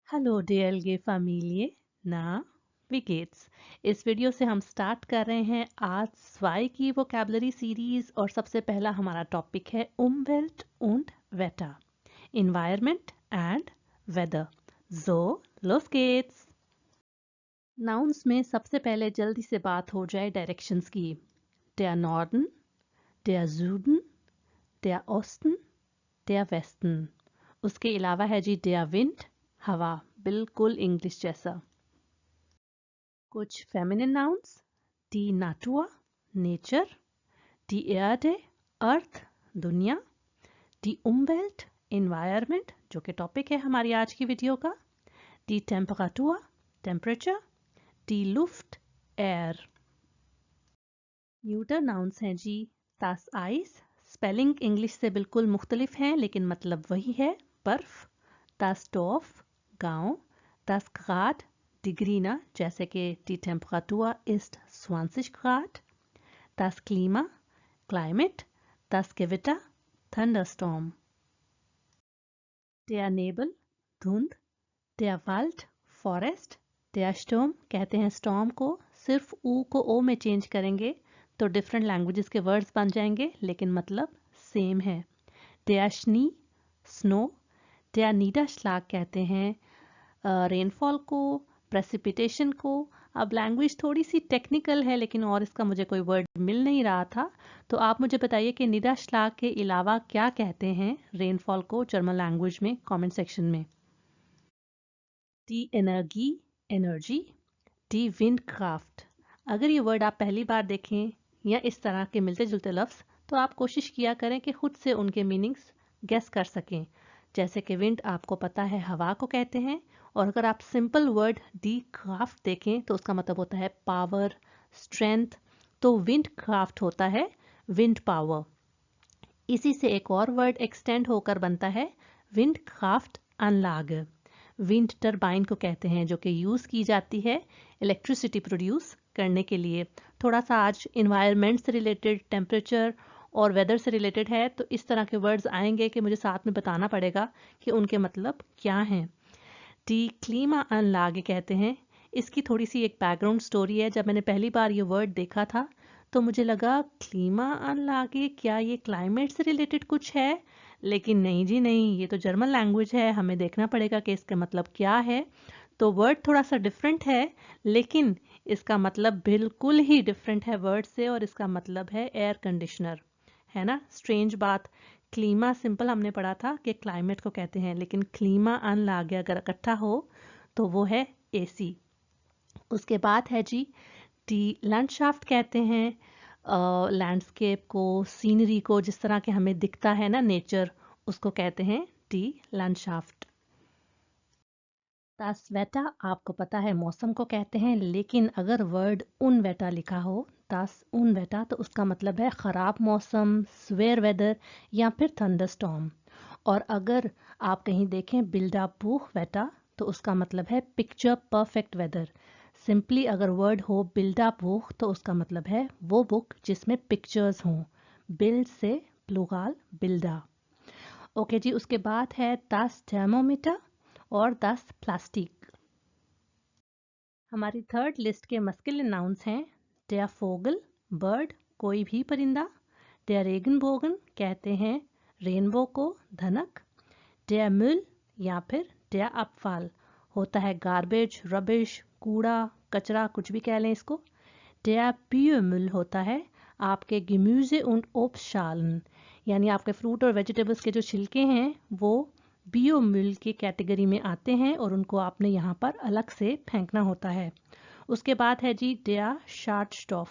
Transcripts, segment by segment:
Hello DLG family ना wie geht's? इस video से हम स्टार्ट कर रहे हैं आज स्वाई की वोकैबुलरी सीरीज और सबसे पहला हमारा टॉपिक है Umwelt und Wetter, Environment and Weather. So, los geht's! Nouns में सबसे पहले जल्दी से बात हो जाए डायरेक्शंस की. Der Norden, der Süden, der Osten, der Westen. उसके अलावा है जी der Wind, हवा, बिल्कुल इंग्लिश जैसा. कुछ feminine nouns. die Natur, nature. die Erde, अर्थ, दुनिया. die Umwelt, एनवायरमेंट, जो कि टॉपिक है हमारी आज की वीडियो का. die Temperatur, temperature. die Luft, air. Neuter nouns हैं जी. das Eis, स्पेलिंग इंग्लिश से बिल्कुल मुख्तलिफ हैं लेकिन मतलब वही है, बर्फ. das Dorf, गांव. das Grad, डिग्री ना, जैसे कि die Temperatur ist 20 Grad. das Klima, climate. das Gewitter, thunderstorm. der Nebel, धुंध. der Wald, forest. der Sturm, कहते हैं storm को, सिर्फ ऊ को ओ में चेंज करेंगे तो डिफरेंट लैंग्वेजेस के वर्ड्स बन जाएंगे लेकिन मतलब सेम है. der Schnee, snow. der Niederschlag कहते हैं रेनफॉल को, प्रेसिपिटेशन को. अब लैंग्वेज थोड़ी सी टेक्निकल है लेकिन और इसका मुझे कोई वर्ड मिल नहीं रहा था, तो आप मुझे बताइए कि निडाश्लाग के अलावा क्या कहते हैं रेनफॉल को जर्मन लैंग्वेज में, कमेंट सेक्शन में. D energy, energy. डी विंडक्राफ्ट. अगर ये वर्ड आप पहली बार देखें या इस तरह के मिलते जुलते लफ्ज़ तो आप कोशिश किया करें कि खुद से उनके मीनिंग्स गेस कर सकें. जैसे कि विंड आपको पता है हवा को कहते हैं, और अगर आप सिंपल वर्ड डी क्राफ्ट देखें तो उसका मतलब होता है पावर, स्ट्रेंथ. तो विंड क्राफ्ट होता है विंड पावर. इसी से एक और वर्ड एक्सटेंड होकर बनता है विंड क्राफ्ट अनलाग. विंड टरबाइन को कहते हैं जो कि यूज़ की जाती है इलेक्ट्रिसिटी प्रोड्यूस करने के लिए. थोड़ा सा आज इन्वायरमेंट से रिलेटेड, टेम्परेचर और वेदर से रिलेटेड है, तो इस तरह के वर्ड्स आएंगे कि मुझे साथ में बताना पड़ेगा कि उनके मतलब क्या हैं. डी क्लीमा अनलागे कहते हैं. इसकी थोड़ी सी एक बैकग्राउंड स्टोरी है. जब मैंने पहली बार ये वर्ड देखा था तो मुझे लगा क्लीमा अनलागे, क्या ये क्लाइमेट से रिलेटेड कुछ है? लेकिन नहीं जी नहीं, ये तो जर्मन लैंग्वेज है, हमें देखना पड़ेगा कि इसका मतलब क्या है. तो वर्ड थोड़ा सा डिफरेंट है लेकिन इसका मतलब बिल्कुल ही डिफरेंट है वर्ड से, और इसका मतलब है एयर कंडीशनर. है ना स्ट्रेंज बात. क्लीमा सिंपल हमने पढ़ा था कि क्लाइमेट को कहते हैं, लेकिन क्लीमा अनलागे अगर इकट्ठा हो तो वो है एसी. उसके बाद है जी डी लैंडशाफ्ट कहते हैं लैंडस्केप को, सीनरी को, जिस तरह के हमें दिखता है ना नेचर, उसको कहते हैं डी लैंडशाफ्ट. Das Wetter आपको पता है मौसम को कहते हैं, लेकिन अगर वर्ड Unwetter लिखा हो, das Unwetter, तो उसका मतलब है ख़राब मौसम, स्वेयर वेदर या फिर थंडरस्टॉर्म. और अगर आप कहीं देखें Bilder Buch Wetter तो उसका मतलब है पिक्चर परफेक्ट वेदर. सिंपली अगर वर्ड हो Bilder Buch तो उसका मतलब है वो बुक जिसमें पिक्चर्स हों. बिल्ड से प्लूरल बिल्डा. ओके जी. उसके बाद है das Thermometer और 10 प्लास्टिक. हमारी थर्ड लिस्ट के मस्कुलिन नाउन्स हैं. der Vogel, बर्ड, कोई भी परिंदा. der Regenbogen, कहते हैं रेनबो को, धनक. der Müll या फिर der Abfall, होता है गार्बेज, रबिश, कूड़ा, कचरा, कुछ भी कह लें इसको. der Biomüll होता है आपके Gemüse und Obstschalen, यानी आपके फ्रूट और वेजिटेबल्स के जो छिलके हैं वो बियोमिल की कैटेगरी में आते हैं और उनको आपने यहाँ पर अलग से फेंकना होता है. उसके बाद है जी der Schadstoff.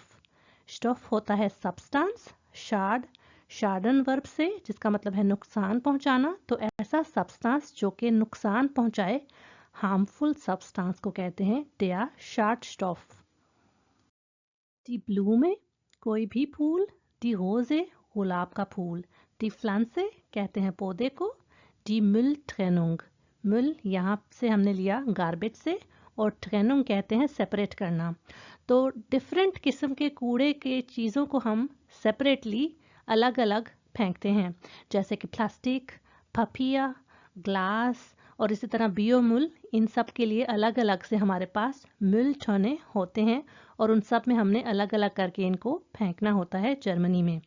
स्टॉफ होता है सब्सटेंस, शार्ड, शार्डन वर्ब से, जिसका मतलब है नुकसान पहुंचाना. तो ऐसा सब्सटेंस जो कि नुकसान पहुंचाए, हार्मफुल सब्सटेंस को कहते हैं der Schadstoff. दी ब्लूमे, कोई भी फूल. दी रोजे, गुलाब का फूल. दी फ्लांसे, कहते हैं पौधे को. डी Mülltrennung, मिल यहाँ से हमने लिया गार्बेज से, और ट्रेनुंग कहते हैं सेपरेट करना. तो डिफरेंट किस्म के कूड़े के चीज़ों को हम सेपरेटली अलग अलग फेंकते हैं, जैसे कि प्लास्टिक, पपिया, ग्लास और इसी तरह बियोमुल, इन सब के लिए अलग अलग से हमारे पास mülltonne होते हैं और उन सब में हमने अलग अलग करके इनको फेंकना होता है जर्मनी में।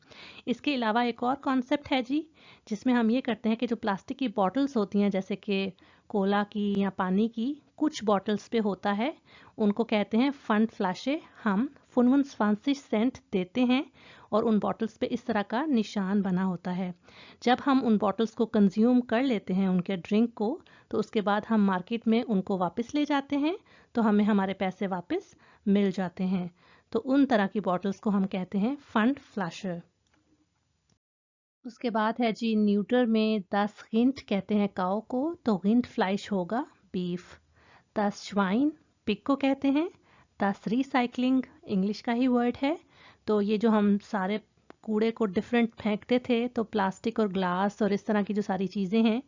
इसके अलावा एक और कॉन्सेप्ट है जी, जिसमें हम ये करते हैं कि जो प्लास्टिक की बॉटल्स होती हैं जैसे कि कोला की या पानी की, कुछ बॉटल्स पे होता है, उनको कहते हैं फंड फ्लैशे। हम 25 सेंट देते हैं और उन बॉटल्स पे इस तरह का निशान बना होता है। जब हम उन बॉटल्स को कंज्यूम कर लेते हैं, उनके ड्रिंक को, तो उसके बाद हम मार्केट में उनको वापस ले जाते हैं तो हमें हमारे पैसे वापस मिल जाते हैं। तो उन तरह की बॉटल्स को हम कहते हैं फंड फ्लैशर। उसके बाद है जी न्यूटर में 10 हिंट कहते हैं काऊ को, तो हिंट फ्लाइश होगा बीफ। 10 श्वाइन पिग को कहते हैं। 10 रिसाइकलिंग इंग्लिश का ही वर्ड है। तो ये जो हम सारे कूड़े को डिफरेंट फेंकते थे, तो प्लास्टिक और ग्लास और इस तरह की जो सारी चीज़ें हैं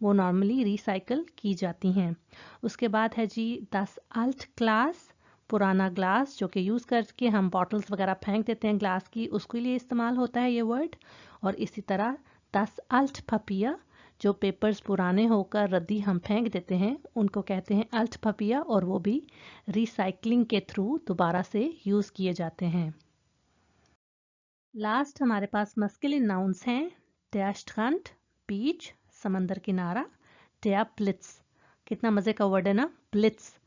वो नॉर्मली रिसाइकल की जाती हैं। उसके बाद है जी 10 अल्ट ग्लास, पुराना ग्लास जो कि यूज़ करके हम बॉटल्स वगैरह फेंक देते हैं ग्लास की, उसके लिए इस्तेमाल होता है ये वर्ड। और इसी तरह 10 अल्ट पपिया, जो पेपर्स पुराने होकर रद्दी हम फेंक देते हैं, उनको कहते हैं अल्ट पपिया और वो भी रिसाइकलिंग के थ्रू दोबारा से यूज़ किए जाते हैं। लास्ट हमारे पास मस्कुलिन नाउन्स हैं। der Strand बीच, समंदर किनारा। der Blitz, कितना मज़े का वर्ड है ना, ब्लिट्स।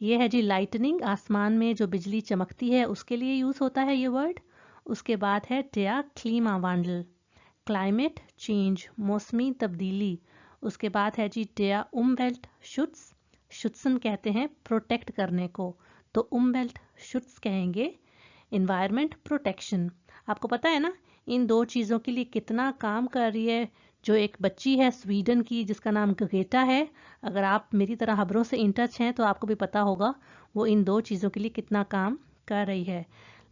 ये है जी लाइटनिंग, आसमान में जो बिजली चमकती है उसके लिए यूज़ होता है ये वर्ड। उसके बाद है der Klimawandel, क्लाइमेट चेंज, मौसमी तब्दीली। उसके बाद है जी der Umweltschutz, शुत्सन कहते हैं प्रोटेक्ट करने को, तो Umweltschutz कहेंगे इन्वायरमेंट प्रोटेक्शन। आपको पता है ना इन दो चीज़ों के लिए कितना काम कर रही है जो एक बच्ची है स्वीडन की जिसका नाम ग्रेटा है। अगर आप मेरी तरह खबरों से इन टच हैं तो आपको भी पता होगा वो इन दो चीज़ों के लिए कितना काम कर रही है।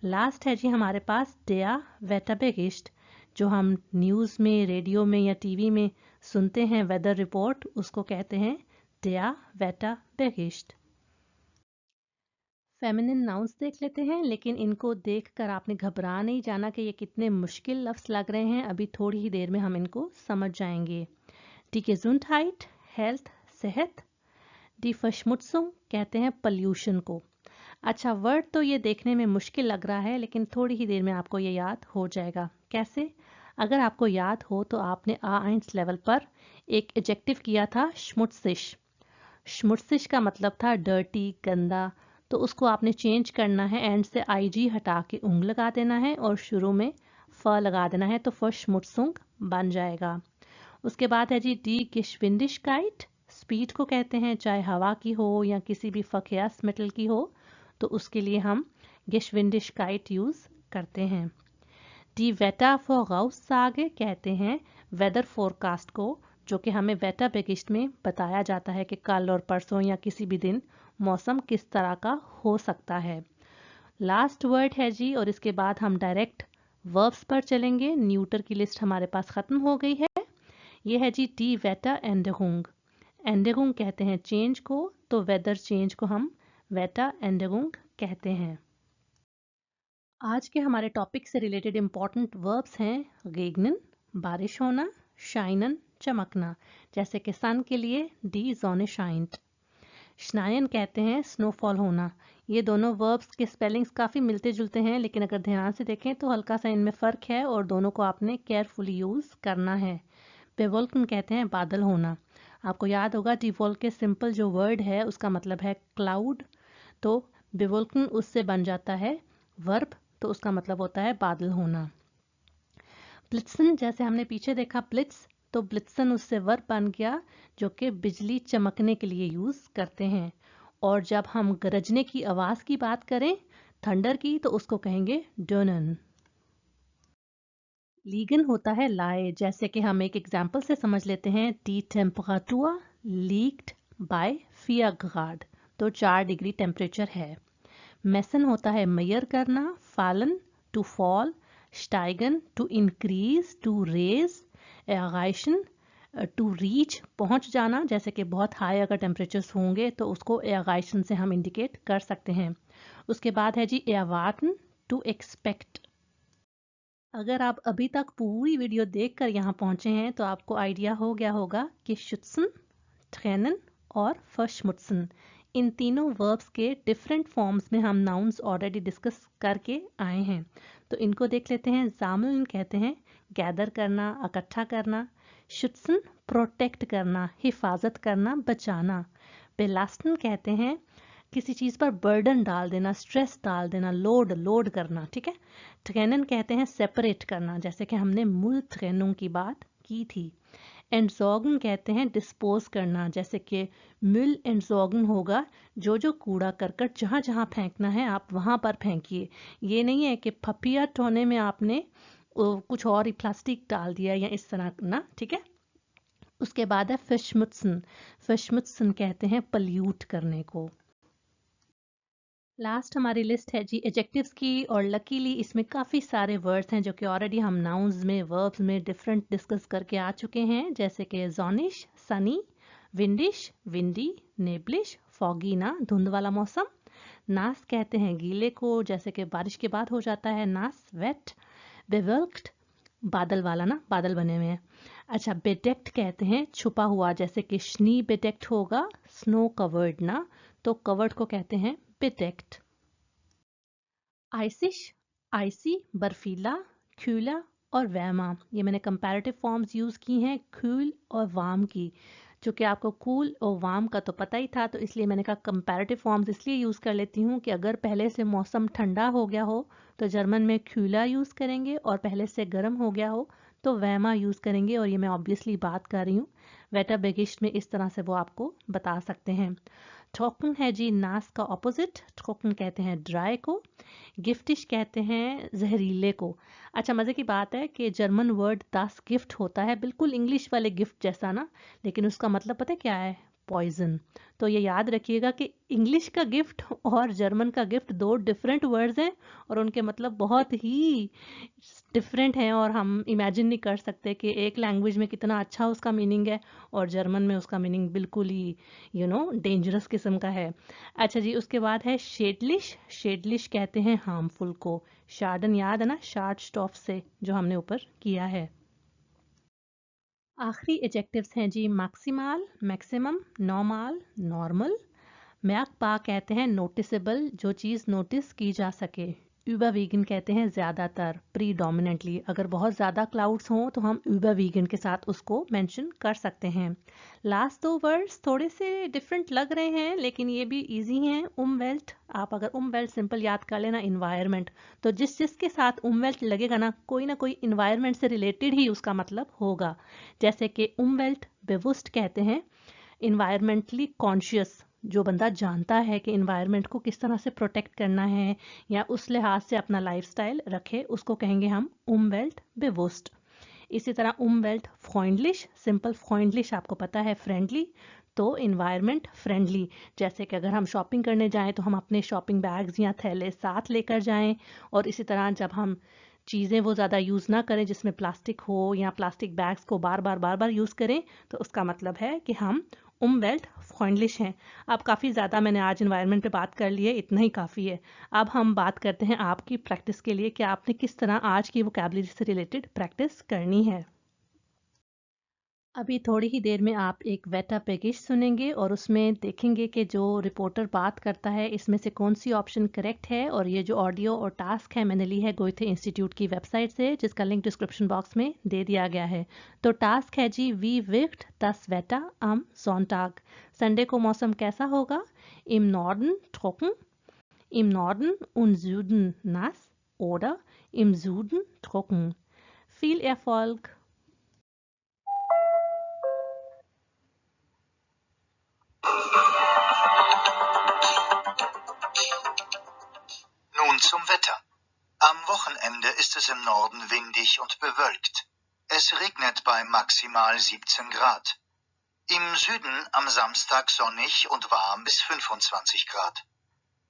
लास्ट है जी हमारे पास der Wetterbericht, जो हम न्यूज़ में, रेडियो में या टीवी में सुनते हैं वेदर रिपोर्ट, उसको कहते हैं der Wetterbericht। फेमिनिन नाउन्स देख लेते हैं, लेकिन इनको देखकर आपने घबरा नहीं जाना कि ये कितने मुश्किल लफ्ज़ लग रहे हैं। अभी थोड़ी ही देर में हम इनको समझ जाएंगे। Die Gesundheit, हेल्थ, सेहत। Die Verschmutzung कहते हैं पल्यूशन को। अच्छा, वर्ड तो ये देखने में मुश्किल लग रहा है, लेकिन थोड़ी ही देर में आपको ये याद हो जाएगा। कैसे? अगर आपको याद हो तो आपने A1 लेवल पर एक एडजेक्टिव किया था schmutzig। schmutzig का मतलब था डर्टी, गंदा। तो उसको आपने चेंज करना है, एंड से IG हटा के उंग लगा देना है और शुरू में फ लगा देना है, तो verschmutzung बन जाएगा। उसके बाद है जी die Geschwindigkeit, स्पीड को कहते हैं, चाहे हवा की हो या किसी भी Verkehrsmittel की हो, तो उसके लिए हम Geschwindigkeit यूज़ करते हैं। Die Wettervoraussage कहते हैं वेदर फोरकास्ट को, जो कि हमें वेटरबेरिस्ट में बताया जाता है कि कल और परसों या किसी भी दिन मौसम किस तरह का हो सकता है। लास्ट वर्ड है जी, और इसके बाद हम डायरेक्ट वर्ब्स पर चलेंगे। न्यूटर की लिस्ट हमारे पास ख़त्म हो गई है। ये है जी die Wetteränderung। एंडरung कहते हैं चेंज को, तो वेदर चेंज को हम Wetteränderung कहते हैं। आज के हमारे टॉपिक से रिलेटेड इम्पॉर्टेंट वर्ब्स हैं regnen, बारिश होना, shinen, चमकना। जैसे कि सन के लिए die Sonne scheint। schneien कहते हैं स्नोफॉल होना। ये दोनों वर्ब्स के स्पेलिंग्स काफ़ी मिलते जुलते हैं, लेकिन अगर ध्यान से देखें तो हल्का सा इनमें फ़र्क है और दोनों को आपने केयरफुली यूज़ करना है। bewolken कहते हैं बादल होना। आपको याद होगा डिवॉल्क के सिंपल जो वर्ड है उसका मतलब है क्लाउड, तो bewolken उससे बन जाता है वर्ब, तो उसका मतलब होता है बादल होना। ब्लिट्सन, जैसे हमने पीछे देखा ब्लिट्स, तो ब्लिट्सन उससे वर्ब बन गया जो कि बिजली चमकने के लिए यूज़ करते हैं। और जब हम गरजने की आवाज़ की बात करें, थंडर की, तो उसको कहेंगे डोनन। लीगन होता है लाए, जैसे कि हम एक एग्जाम्पल से समझ लेते हैं। Die Temperatur liegt bei 4 Grad, तो 4 डिग्री टेम्परेचर है। मेसन होता है मेयर करना, फालन टू फॉल, स्टाइगन टू इंक्रीज, टू रेज, एराइशन टू रीच पहुंच जाना, जैसे कि बहुत हाई अगर टेम्परेचर्स होंगे तो उसको एराइशन से हम इंडिकेट कर सकते हैं। उसके बाद है जी एरवार्टन, टू एक्सपेक्ट। अगर आप अभी तक पूरी वीडियो देखकर यहाँ पहुँचे हैं तो आपको आइडिया हो गया होगा कि schützen, trennen और verschmutzen। इन तीनों verbs के डिफरेंट फॉर्म्स में हम नाउन्स ऑलरेडी डिस्कस करके आए हैं, तो इनको देख लेते हैं। sammeln कहते हैं गैदर करना, इकट्ठा करना। schützen प्रोटेक्ट करना, हिफाजत करना, बचाना। belasten कहते हैं किसी चीज़ पर बर्डन डाल देना, स्ट्रेस डाल देना, लोड करना, ठीक है। trennen कहते हैं सेपरेट करना, जैसे कि हमने Mülltrennung की बात की थी। entsorgen कहते हैं डिस्पोज करना, जैसे कि Müll entsorgen होगा जो जो कूड़ा करकट जहाँ जहाँ फेंकना है आप वहाँ पर फेंकिए। ये नहीं है कि फपिया टोने में आपने कुछ और ही प्लास्टिक डाल दिया या इस तरह ना, ठीक है। उसके बाद है verschmutzen। verschmutzen कहते हैं पल्यूट करने को। लास्ट हमारी लिस्ट है जी एडजेक्टिव्स की, और लकीली इसमें काफ़ी सारे वर्ड्स हैं जो कि ऑलरेडी हम नाउन्स में, वर्ब्स में डिफरेंट डिस्कस करके आ चुके हैं, जैसे कि जॉनिश सनी, विंडिश विंडी, नेबलिश फॉगी ना धुंध वाला मौसम। नास कहते हैं गीले को, जैसे कि बारिश के बाद हो जाता है नास वेट। बेवल्क्ड बादल वाला ना, बादल बने हुए हैं। अच्छा, बेडेक्ट कहते हैं छुपा हुआ, जैसे कि स्नी बेडेक्ट होगा स्नो कवर्ड ना, तो कवर्ड को कहते हैं बेडेक्ट। आइसिश आइसी बर्फीला, क्यूला और वैमा, ये मैंने कंपैरेटिव फॉर्म्स यूज़ की हैं क्यूल और वाम की। चूँकि आपको कूल और वाम का तो पता ही था, तो इसलिए मैंने कहा कंपैरेटिव फॉर्म्स इसलिए यूज़ कर लेती हूँ कि अगर पहले से मौसम ठंडा हो गया हो तो जर्मन में क्यूला यूज़ करेंगे, और पहले से गर्म हो गया हो तो वैमा यूज़ करेंगे। और ये मैं ऑब्वियसली बात कर रही हूँ वेटर बेगिस्ट में, इस तरह से वो आपको बता सकते हैं। ट्रोकन है जी नास का ऑपोजिट, ट्रोकन कहते हैं ड्राई को। गिफ्टिश कहते हैं जहरीले को। अच्छा, मज़े की बात है कि जर्मन वर्ड दास गिफ्ट होता है बिल्कुल इंग्लिश वाले गिफ्ट जैसा ना, लेकिन उसका मतलब पता है क्या है? पॉइजन। तो ये याद रखिएगा कि इंग्लिश का गिफ्ट और जर्मन का गिफ्ट दो डिफरेंट वर्ड्स हैं, और उनके मतलब बहुत ही डिफरेंट हैं, और हम इमेजिन नहीं कर सकते कि एक लैंग्वेज में कितना अच्छा उसका मीनिंग है और जर्मन में उसका मीनिंग बिल्कुल ही डेंजरस किस्म का है। अच्छा जी, उसके बाद है शेडलिश। शेडलिश कहते हैं हार्मफुल को। शार्डन याद है ना, शार्ट स्टॉफ से जो हमने ऊपर किया है। आखिरी एजेक्टिव्स हैं जी मैक्सिमल, मैक्सिमम, नॉर्मल, नॉर्मल। मैकपा कहते हैं नोटिसेबल, जो चीज़ नोटिस की जा सके। यूबावीगन कहते हैं ज़्यादातर, प्रीडोमिनेंटली। अगर बहुत ज़्यादा क्लाउड्स हों तो हम यूबावीगन के साथ उसको मेंशन कर सकते हैं। लास्ट दो वर्ड्स थोड़े से डिफरेंट लग रहे हैं, लेकिन ये भी इजी हैं। उमवेल्ट, आप अगर उमवेल्ट सिंपल याद कर लेना इन्वायरमेंट, तो जिस जिसके साथ उमवेल्ट लगेगा ना कोई इन्वायरमेंट से रिलेटेड ही उसका मतलब होगा। जैसे कि उमवेल्ट बेवुस्ट कहते हैं इन्वायरमेंटली कॉन्शियस, जो बंदा जानता है कि इन्वायरमेंट को किस तरह से प्रोटेक्ट करना है या उस लिहाज से अपना लाइफस्टाइल रखे, उसको कहेंगे हम उमवेल्ट बेवुस्ट। इसी तरह उमवेल्ट फ्रेंडलिश, सिंपल फ्रेंडलिश आपको पता है फ्रेंडली, तो इन्वायरमेंट फ्रेंडली। जैसे कि अगर हम शॉपिंग करने जाएं तो हम अपने शॉपिंग बैग्स या थैले साथ लेकर जाएं, और इसी तरह जब हम चीज़ें वो ज़्यादा यूज़ ना करें जिसमें प्लास्टिक हो, या प्लास्टिक बैग्स को बार बार यूज़ करें, तो उसका मतलब है कि हम उमवेल्ट फ्रेंडलिश हैं। अब काफ़ी ज़्यादा मैंने आज इन्वायरमेंट पे बात कर ली है, इतना ही काफ़ी है। अब हम बात करते हैं आपकी प्रैक्टिस के लिए कि आपने किस तरह आज की वोकैबुलरी से रिलेटेड प्रैक्टिस करनी है। अभी थोड़ी ही देर में आप एक वेटा पैकेज सुनेंगे, और उसमें देखेंगे कि जो रिपोर्टर बात करता है इसमें से कौन सी ऑप्शन करेक्ट है। और ये जो ऑडियो और टास्क है मैंने ली है गोइथे इंस्टीट्यूट की वेबसाइट से, जिसका लिंक डिस्क्रिप्शन बॉक्स में दे दिया गया है। तो टास्क है जी वी विक्ट दस वेटा am Sonntag। संडे को मौसम कैसा होगा? Im Norden trocken, im Norden und Süden nass oder im Süden trocken। Viel Erfolg! Nun zum Wetter. Am Wochenende ist es im Norden windig und bewölkt. Es regnet bei maximal 17 Grad. Im Süden am Samstag sonnig und warm bis 25 Grad.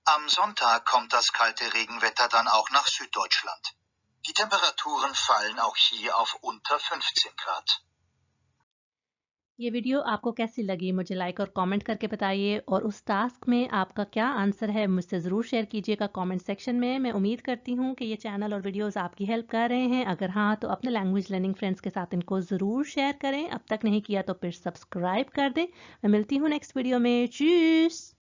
Am Sonntag kommt das kalte Regenwetter dann auch nach Süddeutschland. Die Temperaturen fallen auch hier auf unter 15 Grad. ये video आपको कैसी लगी मुझे like और comment करके बताइए, और उस टास्क में आपका क्या आंसर है मुझसे ज़रूर शेयर कीजिएगा कमेंट सेक्शन में। मैं उम्मीद करती हूँ कि ये चैनल और वीडियोस आपकी हेल्प कर रहे हैं। अगर हाँ तो अपने लैंग्वेज लर्निंग फ्रेंड्स के साथ इनको ज़रूर शेयर करें। अब तक नहीं किया तो फिर सब्सक्राइब कर दें। मैं मिलती हूँ नेक्स्ट वीडियो में। चीस।